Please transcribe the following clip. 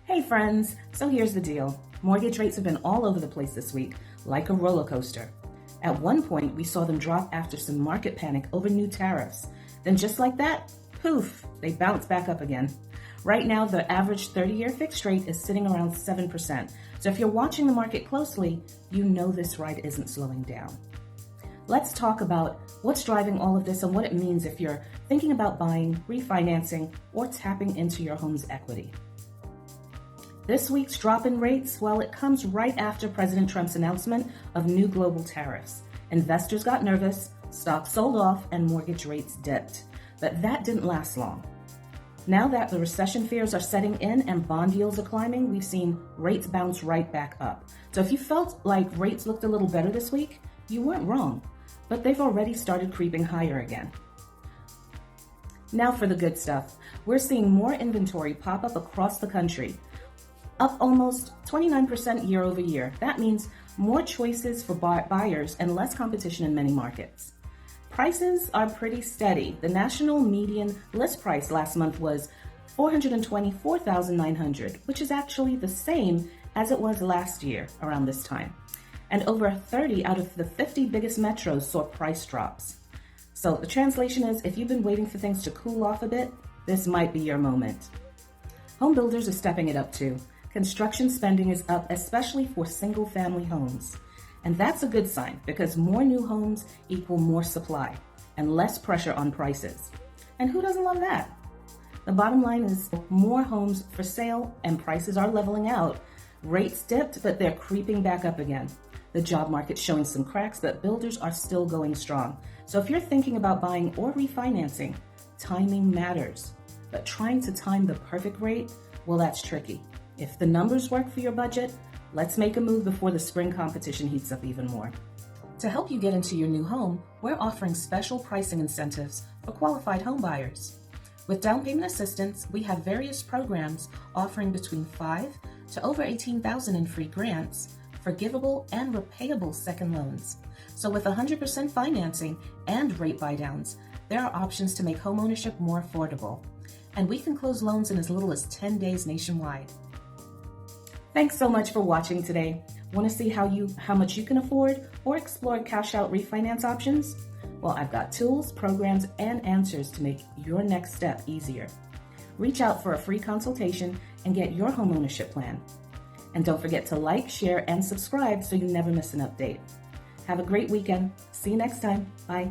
Hey friends, so here's the deal. Mortgage rates have been all over the place this week, like a roller coaster. At one point, we saw them drop after some market panic over new tariffs. Then just like that, poof, they bounced back up again. Right now, the average 30-year fixed rate is sitting around 7%. So if you're watching the market closely, you know this ride isn't slowing down. Let's talk about what's driving all of this and what it means if you're thinking about buying, refinancing, or tapping into your home's equity. This week's drop in rates, well, it comes right after President Trump's announcement of new global tariffs. Investors got nervous, stocks sold off, and mortgage rates dipped. But that didn't last long. Now that the recession fears are setting in and bond yields are climbing, we've seen rates bounce right back up. So if you felt like rates looked a little better this week, you weren't wrong, but they've already started creeping higher again. Now for the good stuff. We're seeing more inventory pop up across the country, up almost 29% year over year. That means more choices for buyers and less competition in many markets. Prices are pretty steady. The national median list price last month was $424,900, which is actually the same as it was last year around this time. And over 30 out of the 50 biggest metros saw price drops. So the translation is, if you've been waiting for things to cool off a bit, this might be your moment. Home builders are stepping it up too. Construction spending is up, especially for single-family homes. And that's a good sign because more new homes equal more supply and less pressure on prices. And who doesn't love that? The bottom line is more homes for sale and prices are leveling out. Rates dipped, but they're creeping back up again. The job market's showing some cracks, but builders are still going strong. So if you're thinking about buying or refinancing, timing matters. But trying to time the perfect rate, well, that's tricky. If the numbers work for your budget, let's make a move before the spring competition heats up even more. To help you get into your new home, we're offering special pricing incentives for qualified home buyers. With down payment assistance, we have various programs offering between $5,000 to over $18,000 in free grants, forgivable and repayable second loans. So with 100% financing and rate buydowns, there are options to make homeownership more affordable. And we can close loans in as little as 10 days nationwide. Thanks so much for watching today. Want to see how much you can afford or explore cash out refinance options? Well, I've got tools, programs, and answers to make your next step easier. Reach out for a free consultation and get your homeownership plan. And don't forget to like, share, and subscribe so you never miss an update. Have a great weekend. See you next time. Bye.